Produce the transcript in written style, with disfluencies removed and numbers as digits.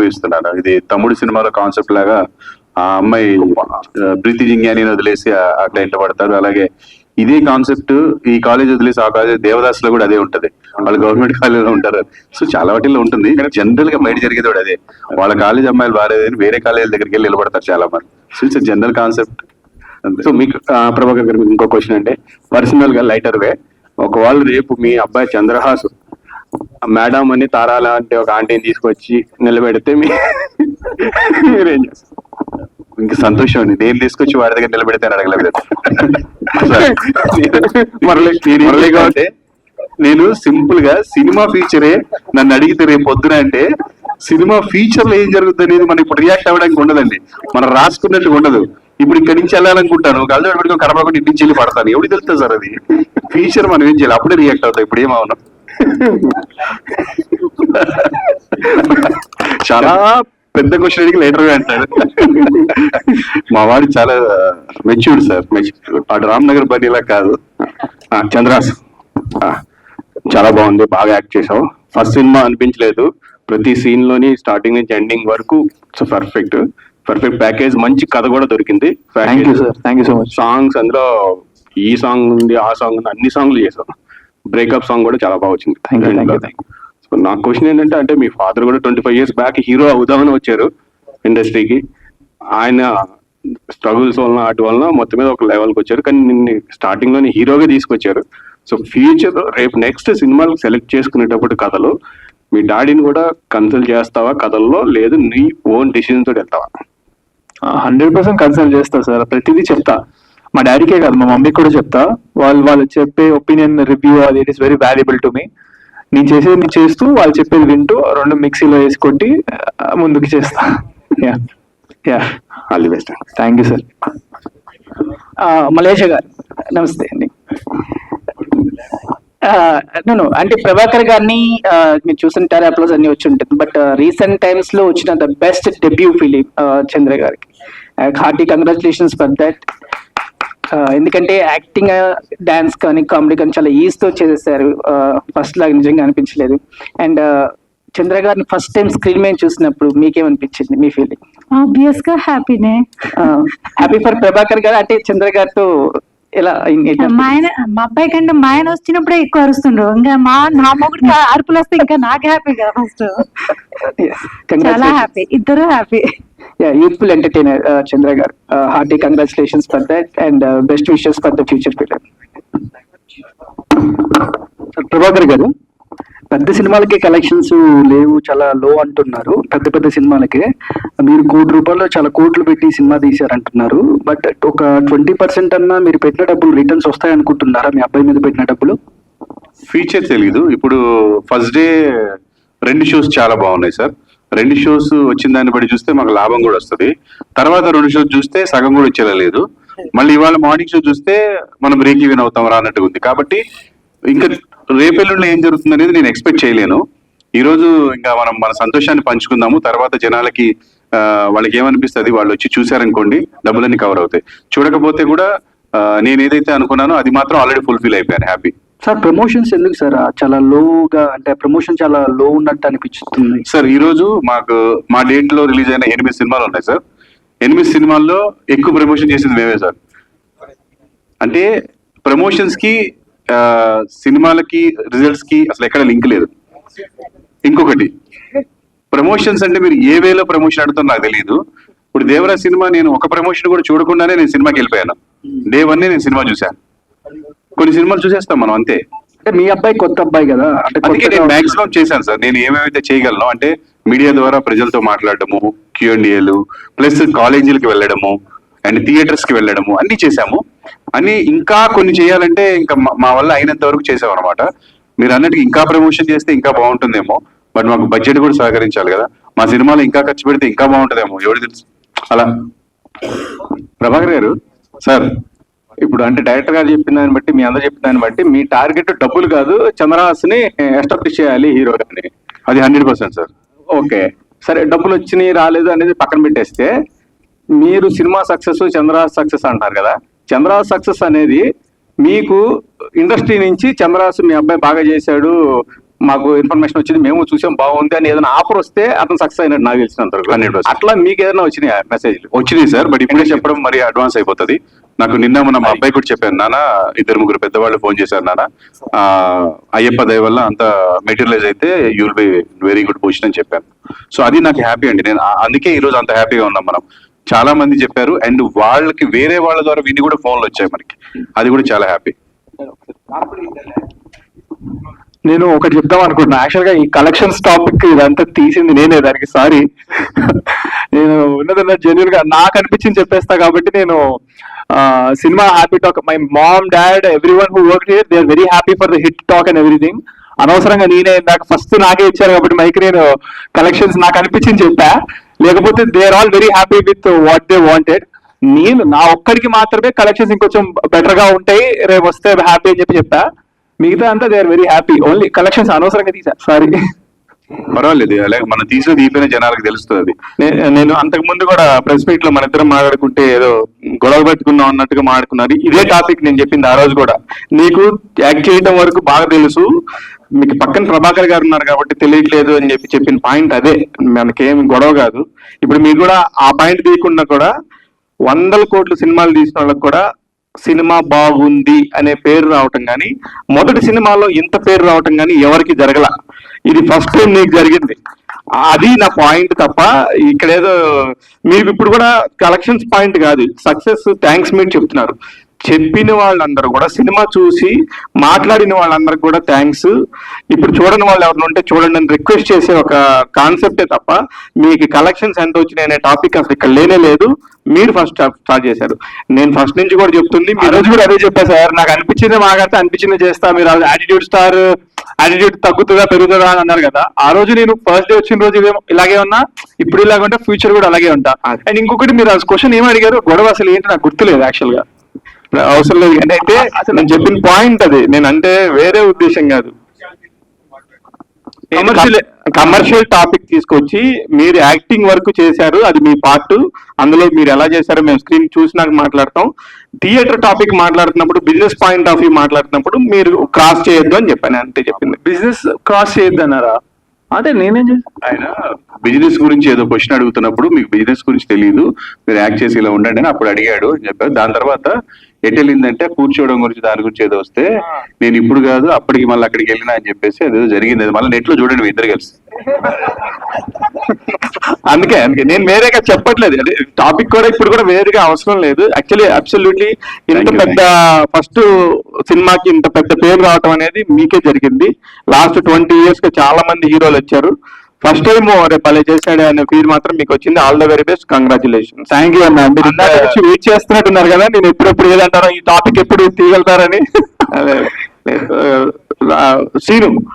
ఏకీభవిస్తున్నాను. ఇది తమ్ముడు సినిమాలో కాన్సెప్ట్ లాగా ఆ అమ్మాయి ప్రీతి జింగ్యాని వదిలేసి ఆ క్లయింట్ పడతారు. అలాగే ఇదే కాన్సెప్ట్ ఈ కాలేజ్ వదిలేసి ఆ కాలేజ్ దేవదాస్ లో కూడా అదే ఉంటది. వాళ్ళు గవర్నమెంట్ కాలేజీలో ఉంటారు. సో చాలా వాటిల్లో ఉంటుంది. జనరల్ గా బయట జరిగేది కూడా అదే. వాళ్ళ కాలేజ్ అమ్మాయిలు బాగాలేదని వేరే కాలేజీల దగ్గరికి వెళ్ళి నిలబడతారు చాలా మంది. So it's general concept. So మీకు ప్రభాకర్ గారు మీకు ఇంకో క్వశ్చన్ అంటే పర్సనల్ గా లైటర్ వే, ఒకవేళ రేపు మీ అబ్బాయి చంద్రహాస్ మేడం అని తారాల అంటే ఒక ఆంటీని తీసుకొచ్చి నిలబెడితే మీరేం చేస్తారు? ఇంకా సంతోషం అండి. నేను తీసుకొచ్చి వాడి దగ్గర నిలబెడితే అడగలేదు. మురళి కాబట్టి నేను సింపుల్ గా సినిమా ఫీచరే నన్ను అడిగితే రేపు పొద్దున అంటే సినిమా ఫీచర్ లో ఏం జరుగుతుంది అనేది మనం ఇప్పుడు రియాక్ట్ అవ్వడానికి ఉండదండి. మనం రాసుకున్నట్టు ఉండదు. ఇప్పుడు ఇక్కడి నుంచి వెళ్ళాలనుకుంటాను, కళ్ళజోడు పెట్టుకుని కరపకుండా ఇంటి నుంచి వెళ్ళి పడతాను. ఎవరికి తెలుస్తుంది సార్ అది ఫీచర్? మనం ఏం చేయాలి? అప్పుడే రియాక్ట్ అవుతాం. ఇప్పుడు ఏమవునా చాలా పెద్ద క్వశ్చన్ అడిగి లేటర్ గా అంటాడు. మా వాడు చాలా మెచ్యూర్డ్ సార్. వాడు రామ్నగర్ బండిలా కాదు. చంద్రాస్ చాలా బాగుంది, బాగా యాక్ట్ చేసావు. ఫస్ట్ సినిమా అనిపించలేదు, ప్రతి సీన్ లోని స్టార్టింగ్ నుంచి ఎండింగ్ వరకు పర్ఫెక్ట్ ప్యాకేజ్. మంచి కథ కూడా దొరికింది. Thank you so much. Songs అందులో ఈ సాంగ్ ఉంది, ఆ సాంగ్ ఉంది, అన్ని సాంగ్లు చేసావు. బ్రేకప్ సాంగ్ కూడా చాలా బాగా వచ్చింది. సో నా క్వశ్చన్ ఏంటంటే, అంటే మీ ఫాదర్ కూడా 25 years బ్యాక్ హీరో అవుదామని వచ్చారు ఇండస్ట్రీకి. ఆయన స్ట్రగుల్స్ వలన వాటి వలన మొత్తం మీద ఒక లెవెల్కి వచ్చారు. కానీ నిన్ను స్టార్టింగ్ లోనే హీరోగా తీసుకొచ్చారు. సో ఫ్యూచర్ రేపు నెక్స్ట్ సినిమాలు సెలెక్ట్ చేసుకునేటప్పుడు కథలు మీ డాడీని కూడా కన్సల్ట్ చేస్తావా కథల్లో, లేదు నీ ఓన్ డిసిజన్ తోటి వెళ్తావా? 100% కన్సల్ట్ చేస్తా సార్. ప్రతిదీ చెప్తా. మా డాడీకే కాదు, మా మమ్మీకి కూడా చెప్తా. వాళ్ళు చెప్పే ఒపీనియన్ రివ్యూ అది it is very valuable to me. నేను చేసేది చేస్తూ వాళ్ళు చెప్పేది వింటూ రెండు మిక్సీలో వేసి కొట్టి ముందుకు చేస్తా. All the best. Thank you sir. Malaysia గారు నమస్తే అండి. నేను అంటే ప్రభాకర్ గారిని మీరు చూసుంటారు, అప్లోస్ అన్ని వచ్చి ఉంటుంది. బట్ రీసెంట్ టైమ్స్ లో వచ్చిన ద బెస్ట్ డెబ్యూ ఫిలిం చంద్ర గారికి. Hearty congratulations for that. ఎందుకంటే యాక్టింగ్, డాన్స్ కానీ కామెడీ కానీ చాలా ఈజీతో చేసేసారు. ఫస్ట్ లాగా నిజంగా అనిపించలేదు. అండ్ చంద్ర గారిని ఫస్ట్ టైం స్క్రీన్ మీద చూసినప్పుడు మీకేమనిపించింది? మీ ఫీలింగ్? ఆబ్వియస్ గా హ్యాపీనే. హ్యాపీ ఫర్ ప్రభాకర్ గారు. అంటే చంద్ర గారితో ఎలా? మా అబ్బాయి కంటే మా ఆయన వచ్చినప్పుడే ఎక్కువ అరుస్తుండ్రు. ఇంకా నా మొగుడికి అరుపులు వస్తే ఇంకా నాకు హ్యాపీ కదా. ఫస్ట్ చాలా హ్యాపీ, ఇద్దరు హ్యాపీ. యూత్ఫుల్ ఎంటర్టైనర్ చంద్ర గారు. Hearty congratulations for that and best wishes for the future film. Prabhakar గారు, పెద్ద సినిమాలకి కలెక్షన్స్ లేవు, చాలా లో అంటున్నారు. పెద్ద సినిమాలకే మీరు ₹1 చాలా కోట్లు పెట్టి సినిమా తీశారంటున్నారు. బట్ ఒక 20% అన్నా మీరు పెట్టిన డబ్బులు రిటర్న్స్ వస్తాయనుకుంటున్నారా మీ అబ్బాయి మీద పెట్టిన డబ్బులు? ఫీచర్ తెలీదు. ఇప్పుడు ఫస్ట్ డే 2 షోస్ చాలా బాగున్నాయి సార్. 2 షోస్ వచ్చిన దాన్ని బట్టి చూస్తే మాకు లాభం కూడా వస్తుంది. తర్వాత 2 షోస్ చూస్తే సగం కూడా వచ్చేలేదు. మళ్ళీ ఇవాళ మార్నింగ్ షో చూస్తే మనం బ్రేక్ ఈవెన్ అవుతాం రా అన్నట్టుగా ఉంది. కాబట్టి ఇంకా రేపెల్లుండి ఏం జరుగుతుంది అనేది నేను ఎక్స్పెక్ట్ చేయలేను. ఈ రోజు ఇంకా మనం మన సంతోషాన్ని పంచుకుందాము. తర్వాత జనాలకి వాళ్ళకి ఏమనిపిస్తుంది, వాళ్ళు వచ్చి చూసారనుకోండి డబ్బులన్నీ కవర్ అవుతాయి. చూడకపోతే కూడా నేను ఏదైతే అనుకున్నానో అది మాత్రం ఆల్రెడీ ఫుల్ఫిల్ అయిపోయాను. హ్యాపీ. సార్ ప్రమోషన్స్ ఎందుకు సార్ చాలా లోగా, అంటే ప్రమోషన్ చాలా లో ఉన్నట్టు అనిపిస్తుంది సార్. ఈ రోజు మాకు మా డేట్ లో రిలీజ్ అయిన 8 సినిమాలు ఉన్నాయి సార్. 8 సినిమాల్లో ఎక్కువ ప్రమోషన్ చేసింది మేమే సార్. అంటే ప్రమోషన్స్ కి సినిమాలకి రిజల్ట్స్ కి అసలు ఎక్కడ లింక్ లేదు. ఇంకొకటి, ప్రమోషన్స్ అంటే మీరు ఏ వేలో ప్రమోషన్ ఆడుతారో నాకు తెలియదు. ఇప్పుడు దేవరాజ్ సినిమా నేను ఒక ప్రమోషన్ కూడా చూడకుండానే నేను సినిమాకి వెళ్ళిపోయాను. Day 1 నేను సినిమా చూశాను. కొన్ని సినిమాలు చూసేస్తాం మనం అంతే. అంటే మీ అబ్బాయి కొత్త అబ్బాయి కదా, అందుకే నేను మాక్సిమం చేశాను సార్. నేను ఏమేమైతే చేయగలను అంటే మీడియా ద్వారా ప్రజలతో మాట్లాడటము, Q&Aలు, ప్లస్ కాలేజీలకు వెళ్ళడము అండ్ థియేటర్స్ కి వెళ్ళడము అన్ని చేశాము. అని ఇంకా కొన్ని చేయాలంటే ఇంకా మా వల్ల అయినంత వరకు చేసాం అనమాట. మీరు అన్నట్టుగా ఇంకా ప్రమోషన్ చేస్తే ఇంకా బాగుంటుందేమో. బట్ మాకు బడ్జెట్ కూడా సహకరించాలి కదా. మా సినిమాలో ఇంకా ఖర్చు పెడితే ఇంకా బాగుంటుందేమో, ఎవరు తెలుసు. అలా. ప్రభాకర్ గారు సార్, ఇప్పుడు అంటే డైరెక్టర్ గారు చెప్పిన దాన్ని బట్టి, మీ అందరూ చెప్పిన దాన్ని బట్టి మీ టార్గెట్ డబ్బులు కాదు, చంద్రహాస్ని ఎస్టాబ్లిష్ చేయాలి హీరోగాని. అది 100% సార్. ఓకే సరే, డబ్బులు వచ్చినాయి రాలేదు అనేది పక్కన పెట్టేస్తే, మీరు సినిమా సక్సెస్, చంద్రహాస్ సక్సెస్ అంటారు కదా. చంద్రహాస్ సక్సెస్ అనేది మీకు ఇండస్ట్రీ నుంచి చంద్రహాస్ మీ అబ్బాయి బాగా చేశాడు, మాకు ఇన్ఫర్మేషన్ వచ్చింది, మేము చూసాం బాగుంది అని ఏదైనా ఆఫర్ వస్తే అతను సక్సెస్ అయినట్టు నాకు తెలిసినంత వరకు. 100%. అట్లా మీకు ఏదైనా వచ్చినాయి మెసేజ్లు? వచ్చినాయి సార్, బట్ ఇప్పుడే చెప్పడం మరి అడ్వాన్స్ అయిపోతుంది. నాకు నిన్న మన మా అబ్బాయి కూడా చెప్పాను, నాన్న 2-3 పెద్దవాళ్ళు ఫోన్ చేశారు, నాన్న అయ్యప్ప దయ వల్ల అంత మెటీరియలైజ్ అయితే you will be very good position అని చెప్పాను. సో అది నాకు హ్యాపీ అండి. నేను అందుకే ఈ రోజు అంత హ్యాపీగా ఉన్నాం. మనం చాలా మంది చెప్పారు, అండ్ వాళ్ళకి వేరే వాళ్ళ ద్వారా విని కూడా ఫోన్లు వచ్చాయి మనకి, అది కూడా చాలా హ్యాపీ. నేను ఒకటి చెప్దాం అనుకుంటున్నా. యాక్చువల్ గా ఈ కలెక్షన్స్ టాపిక్ ఇదంతా తీసింది నేనే, దానికి సారీ. నేను ఉన్నదన్న జెన్యున్ గా నాకు అనిపించింది చెప్పేస్తా కాబట్టి నేను cinema happy talk, my mom dad everyone who work here they are very happy for the hit talk and everything. అనవసరంగా నేనే నాకు ఫస్ట్ నాకే ఇచ్చాను కాబట్టి మైక్ నేను కలెక్షన్స్ నాకు అనిపించింది చెప్పా, లేకపోతే they are all very happy with what they wanted. నేను నా ఒక్కడికి మాత్రమే కలెక్షన్స్ ఇంకొంచెం బెటర్ గా ఉంటాయి, రేపు వస్తే హ్యాపీ అని చెప్పా. మిగతా అంతా they are very happy. Only collections అనవసరంగా తీసా, సారీ. పర్వాలేదు, అలాగే మనం తీసిన తీపిన జనాలకు తెలుస్తుంది అది. నేను అంతకు ముందు కూడా ప్రెస్ మీట్ లో మన ఇద్దరం మాట్లాడుకుంటే ఏదో గొడవ పెట్టుకుందాం అన్నట్టుగా మాట్లాడుకున్నారు. ఇదే టాపిక్ నేను చెప్పింది ఆ రోజు కూడా. నీకు యాక్ట్ చేయడం వరకు బాగా తెలుసు, మీకు పక్కన ప్రభాకర్ గారు ఉన్నారు కాబట్టి తెలియట్లేదు అని చెప్పిన పాయింట్ అదే. మనకేం గొడవ కాదు. ఇప్పుడు మీరు కూడా ఆ పాయింట్ తీయకుండా కూడా 100 కోట్ల సినిమాలు తీసిన వాళ్ళకి కూడా సినిమా బాగుంది అనే పేరు రావటం కానీ, మొదటి సినిమాలో ఇంత పేరు రావటం కానీ ఎవరికి జరగల. ఇది ఫస్ట్ టైం నీకు జరిగింది, అది నా పాయింట్ తప్ప ఇక్కడ ఏదో మీరు ఇప్పుడు కూడా కలెక్షన్స్ పాయింట్ కాదు, సక్సెస్ థ్యాంక్స్ మీరు చెప్తున్నారు. చెప్పిన వాళ్ళందరూ కూడా సినిమా చూసి మాట్లాడిన వాళ్ళందరూ కూడా థ్యాంక్స్. ఇప్పుడు చూడని వాళ్ళు ఎవరు ఉంటే చూడండి అని రిక్వెస్ట్ చేసే ఒక కాన్సెప్టే తప్ప మీకు కలెక్షన్స్ ఎంత వచ్చినాయి అనే టాపిక్ అసలు ఇక్కడ లేనే లేదు. మీరు ఫస్ట్ స్టార్ట్ చేశారు. నేను ఫస్ట్ నుంచి కూడా చెప్తుంది, ఈ రోజు కూడా అదే చెప్పా సార్. నాకు అనిపించింది మాకైతే అనిపించింది చేస్తా. మీరు యాటిట్యూడ్ స్టార్, యాటిట్యూడ్ తగ్గుతుందా పెరుగుతుందా అని అన్నారు కదా. ఆ రోజు నేను ఫస్ట్ డే వచ్చిన రోజు ఇలాగే ఉన్నా, ఇప్పుడు ఇలాగే ఉంటా, ఫ్యూచర్ కూడా అలాగే ఉంటా. అండ్ ఇంకొకటి మీరు ఆ క్వశ్చన్ ఏం అడిగారు, గొడవ అసలు ఏంటి నాకు గుర్తులేదు యాక్చువల్ గా. అవసరం లేదు కానీ అయితే నేను చెప్పిన పాయింట్ అది. నేను అంటే వేరే ఉద్దేశం కాదు, కమర్షియల్ టాపిక్ తీసుకొచ్చి మీరు యాక్టింగ్ వర్క్ చేశారు, అది మీ పార్ట్. అందులో మీరు ఎలా చేశారో మేము స్క్రీన్ చూసినాక మాట్లాడతాం. థియేటర్ టాపిక్ మాట్లాడుతున్నప్పుడు, బిజినెస్ పాయింట్ ఆఫ్ వ్యూ మాట్లాడుతున్నప్పుడు మీరు క్రాస్ చేయొద్దు అని చెప్పాను, అంతే చెప్పింది. బిజినెస్ క్రాస్ చేయొద్దు అన్నారా? అదే నేనేం చేశాను. ఆయన బిజినెస్ గురించి ఏదో క్వశ్చన్ అడుగుతున్నప్పుడు మీకు బిజినెస్ గురించి తెలియదు, మీరు యాక్ట్ చేసి ఇలా ఉండండి అని అప్పుడు అడిగాడు అని చెప్పారు. దాని తర్వాత ఎటు వెళ్ళిందంటే కూర్చోవడం గురించి, దాని గురించి ఏదో వస్తే నేను ఇప్పుడు కాదు అప్పటికి మళ్ళీ అక్కడికి వెళ్ళినా అని చెప్పేసి అదేదో జరిగింది. అది మళ్ళీ నెట్ లో చూడండి మీ ఇద్దరు కలిసి. అందుకే నేను వేరేగా చెప్పట్లేదు, అదే టాపిక్ కూడా ఇప్పుడు కూడా వేరేగా అవసరం లేదు. యాక్చువల్లీ అబ్సల్యూట్లీ ఇంత పెద్ద ఫస్ట్ సినిమాకి ఇంత పెద్ద పేరు రావటం అనేది మీకే జరిగింది. లాస్ట్ 20 years గా చాలా మంది హీరోలు వచ్చారు. ఫస్ట్ టైం రేపు అలా చేశాడు అనే ఫీల్ మాత్రం మీకు వచ్చింది. All the very best, congratulation. Thank you అన్న. మీరు ఇందాక నుంచి వెయిట్ చేస్తున్నట్టున్నారు కదా, నేను ఎప్పుడెప్పుడు ఏదంటారో, ఈ టాపిక్ ఎప్పుడు తీయగలుగుతారని. అదే శ్రీను